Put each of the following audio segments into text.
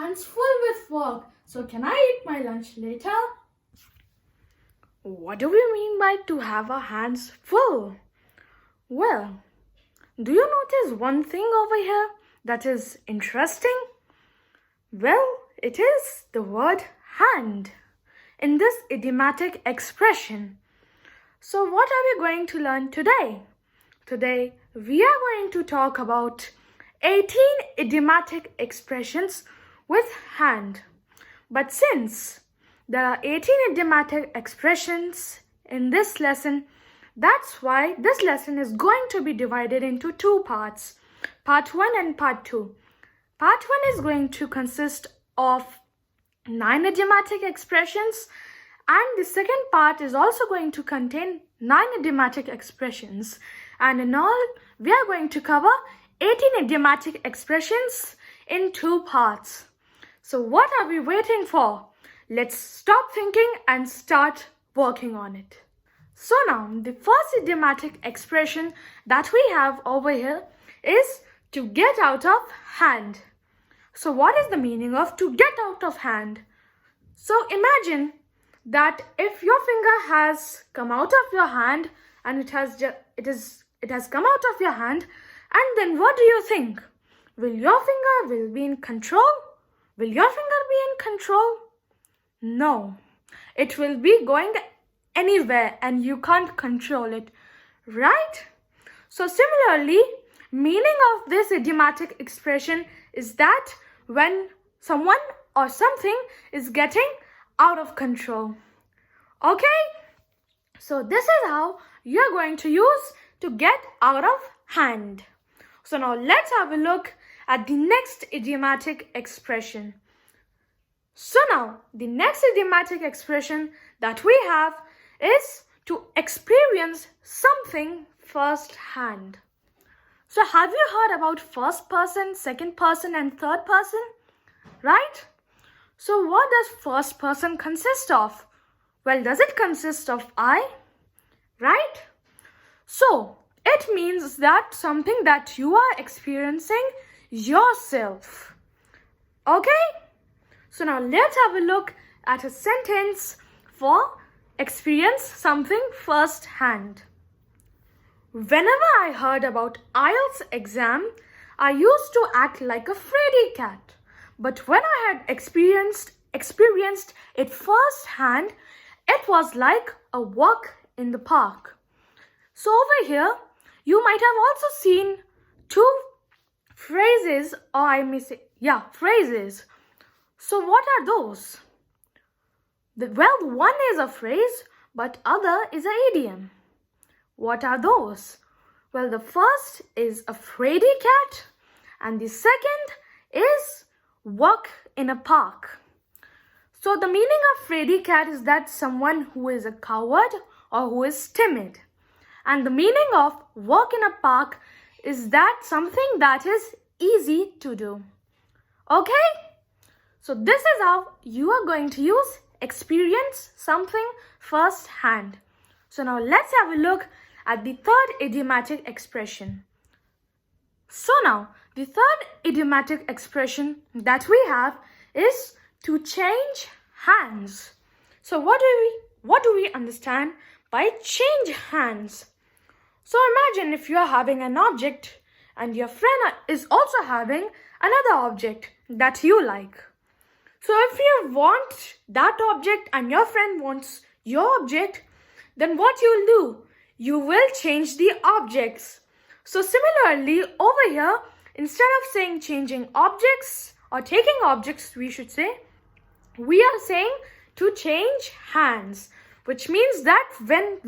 hands full with work. So can I eat my lunch later? What do we mean by to have our hands full? Well, do you notice one thing over here that is interesting? Well, it is the word hand in this idiomatic expression. So what are we going to learn today? Today, we are going to talk about 18 idiomatic expressions with hand. But since there are 18 idiomatic expressions in this lesson, that's why this lesson is going to be divided into two parts, part 1 and part 2. Part 1 is going to consist of 9 idiomatic expressions, and the second part is also going to contain 9 idiomatic expressions. And in all, we are going to cover 18 idiomatic expressions in 2 parts. So what are we waiting for? Let's stop thinking and start working on it. So now, the first idiomatic expression that we have over here is to get out of hand. So what is the meaning of to get out of hand? So imagine that if your finger has come out of your hand and it has come out of your hand, and then what do you think? Will your finger be in control? Will your finger be in control? No, it will be going anywhere and you can't control it, right? So similarly, meaning of this idiomatic expression is that when someone or something is getting out of control. Okay? So this is how you are going to use to get out of hand. So now let's have a look at the next idiomatic expression. So now the next idiomatic expression that we have is to experience something firsthand. So have you heard about first person, second person and third person? Right? So what does first person consist of? Well, does it consist of I? Right? So it means that something that you are experiencing yourself. Okay? So now let's have a look at a sentence for experience something firsthand. Whenever I heard about IELTS exam, I used to act like a fraidy cat. But when I had experienced it firsthand, it was like a walk in the park. So over here, you might have also seen 2 phrases, or I may say, phrases. So what are those? Well, one is a phrase, but other is an idiom. What are those? Well, the first is a fraidy cat, and the second is walk in a park. So the meaning of fraidy cat is that someone who is a coward or who is timid. And the meaning of walk in a park is that something that is easy to do. Okay? So this is how you are going to use experience something firsthand. So now let's have a look at the third idiomatic expression. So now the third idiomatic expression that we have is to change hands. So what do we understand by change hands? So imagine if you are having an object and your friend is also having another object that you like. So if you want that object and your friend wants your object, then what you'll do? You will change the objects. So similarly, over here, instead of saying changing objects or taking objects, we are saying to change hands, which means that when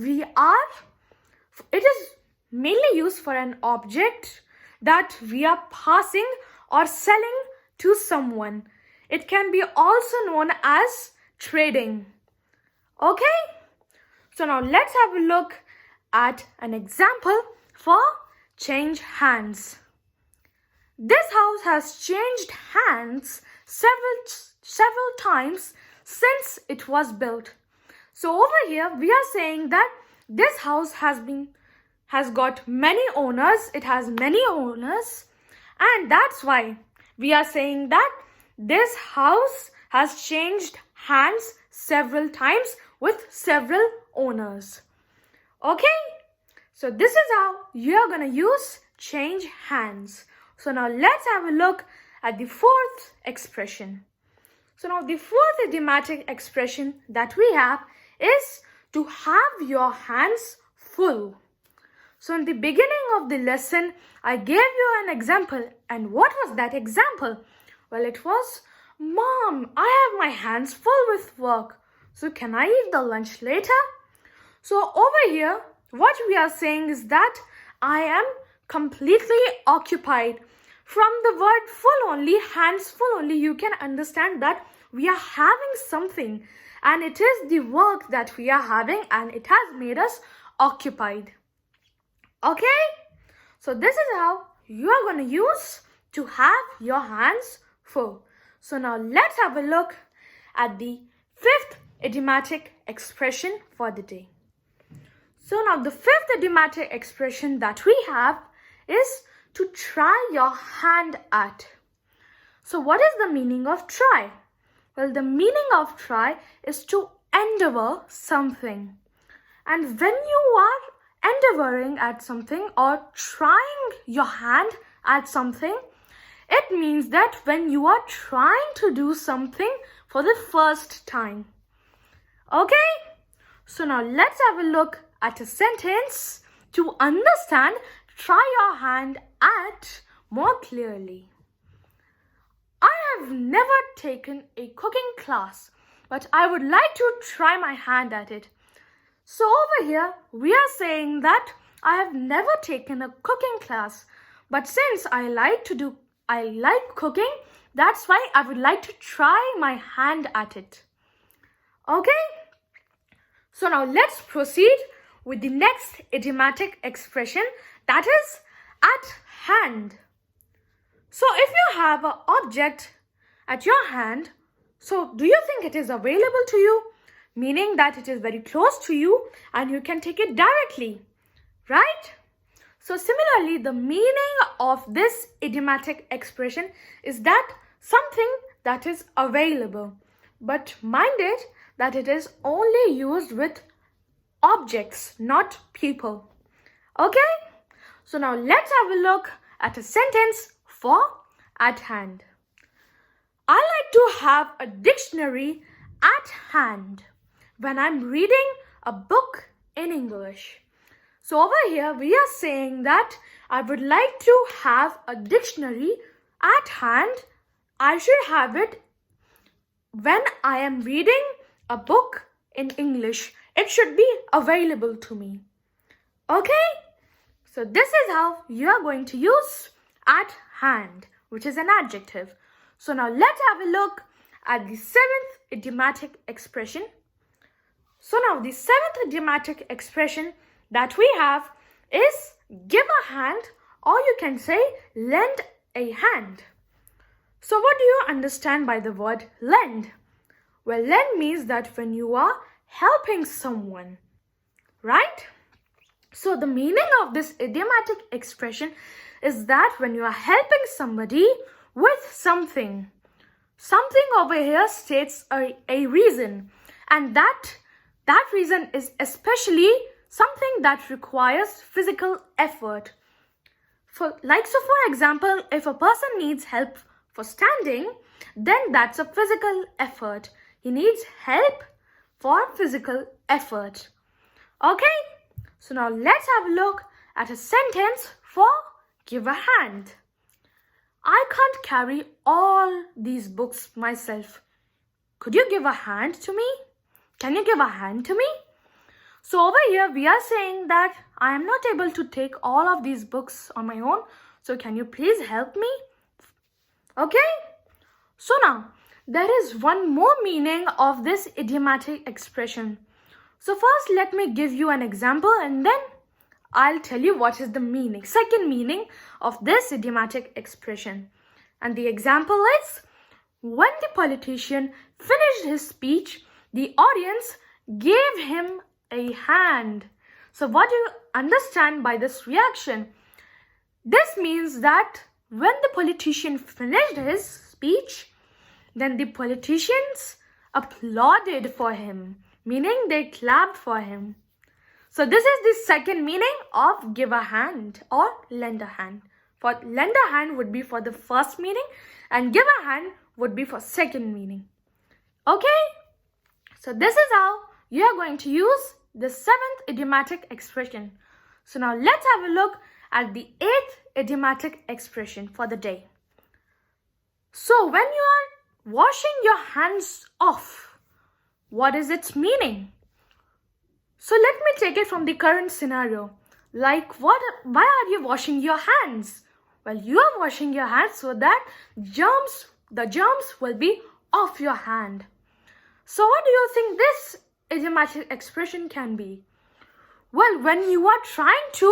it is mainly used for an object that we are passing or selling to someone. It can be also known as trading. Okay? So now let's have a look at an example for change hands. This house has changed hands several times since it was built. So over here we are saying that this house has got many owners. It has many owners, and that's why we are saying that this house has changed hands several times with several owners. Okay? So this is how you are going to use change hands. So now let's have a look at the fourth expression. So now the fourth idiomatic expression that we have is to have your hands full. So in the beginning of the lesson, I gave you an example. And what was that example? Well, it was, Mom, I have my hands full with work. So can I eat the lunch later? So over here, what we are saying is that I am completely occupied. From the word full only, hands full only, you can understand that we are having something. And it is the work that we are having and it has made us occupied. Okay? So this is how you are going to use to have your hands full. So now let's have a look at the fifth idiomatic expression for the day. So now the fifth idiomatic expression that we have is to try your hand at. So what is the meaning of try? Well, the meaning of try is to endeavor something. And when you are endeavoring at something or trying your hand at something, it means that when you are trying to do something for the first time. Okay? So now let's have a look at a sentence to understand try your hand at more clearly. I have never taken a cooking class, but I would like to try my hand at it. So over here, we are saying that I have never taken a cooking class, but since I like cooking, that's why I would like to try my hand at it. Okay? So now let's proceed with the next idiomatic expression, that is at hand. So if you have an object at your hand, so do you think it is available to you? Meaning that it is very close to you and you can take it directly, right? So similarly, the meaning of this idiomatic expression is that something that is available. But mind it that it is only used with objects, not people. Okay? So now let's have a look at a sentence for at hand. I like to have a dictionary at hand when I'm reading a book in English. So over here we are saying that I would like to have a dictionary at hand. I should have it when I am reading a book in English. It should be available to me. Okay? So this is how you are going to use at hand, which is an adjective. So now let's have a look at the seventh idiomatic expression. So now the seventh idiomatic expression that we have is give a hand, or you can say lend a hand. So what do you understand by the word lend? Well, lend means that when you are helping someone, right? So the meaning of this idiomatic expression is that when you are helping somebody with something over here states a reason, and that reason is especially something that requires physical effort. For example, if a person needs help for standing, then that's a physical effort. He needs help for physical effort. Okay? So now let's have a look at a sentence for give a hand. I can't carry all these books myself. Could you give a hand to me? Can you give a hand to me? So over here we are saying that I am not able to take all of these books on my own. So can you please help me? Okay? So now there is one more meaning of this idiomatic expression. So first let me give you an example and then I'll tell you what is the second meaning of this idiomatic expression. And the example is, when the politician finished his speech, the audience gave him a hand. So what do you understand by this reaction? This means that when the politician finished his speech, Then the politicians applauded for him, meaning they clapped for him. So this is the second meaning of give a hand or lend a hand. For lend a hand would be for the first meaning and give a hand would be for second meaning. Okay? So this is how you are going to use the seventh idiomatic expression. So now let's have a look at the eighth idiomatic expression for the day. So when you are washing your hands off, what is its meaning? So let me take it from the current scenario. Like why are you washing your hands? Well, you are washing your hands so that the germs will be off your hand. So what do you think this idiomatic expression can be? Well, when you are trying to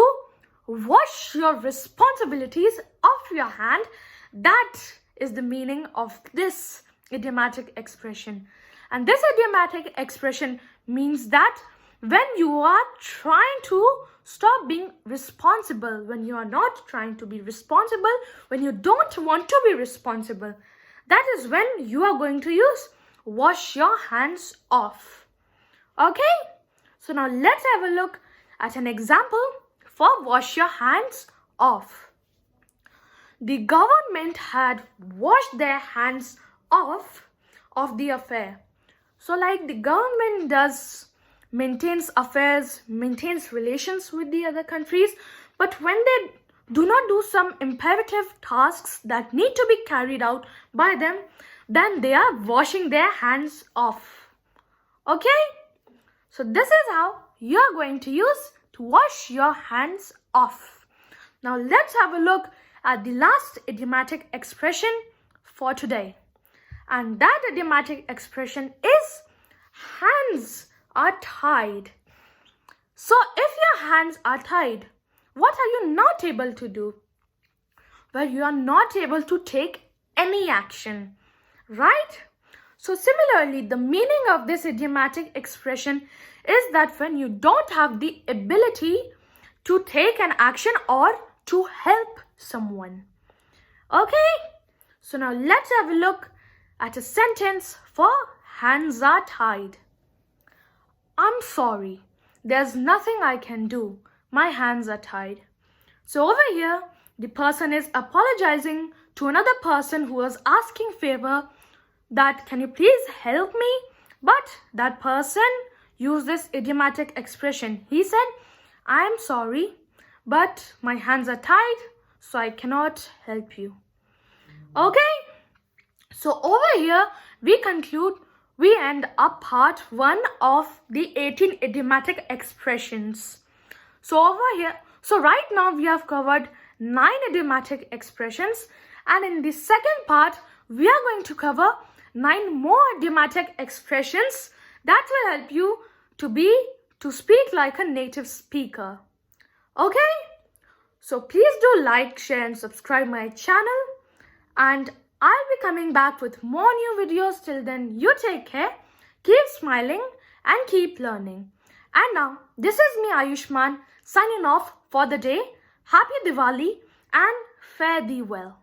wash your responsibilities off your hand, that is the meaning of this idiomatic expression. And this idiomatic expression means that when you are trying to stop being responsible, when you are not trying to be responsible, when you don't want to be responsible, that is when you are going to use wash your hands off. Okay? So now let's have a look at an example for wash your hands off. The government had washed their hands off of the affair. So like the government maintains affairs, maintains relations with the other countries, but when they do not do some imperative tasks that need to be carried out by them, then they are washing their hands off. Okay? So this is how you are going to use to wash your hands off. Now let's have a look at the last idiomatic expression for today. And that idiomatic expression is hands are tied. So if your hands are tied, what are you not able to do? Well, you are not able to take any action, right? So similarly, the meaning of this idiomatic expression is that when you don't have the ability to take an action or to help someone. Okay? So now let's have a look at a sentence for hands are tied. I'm sorry. There's nothing I can do. My hands are tied. So over here, the person is apologizing to another person who was asking favor that can you please help me? But that person used this idiomatic expression. He said, I'm sorry, but my hands are tied, so I cannot help you. Okay? So over here, we end up part 1 of the 18 idiomatic expressions. So right now we have covered 9 idiomatic expressions, and in the second part, we are going to cover 9 more idiomatic expressions that will help you to speak like a native speaker. Okay? So please do like, share and subscribe my channel, and I'll be coming back with more new videos. Till then, you take care, keep smiling and keep learning. And now, this is me Ayushman signing off for the day. Happy Diwali and fare thee well.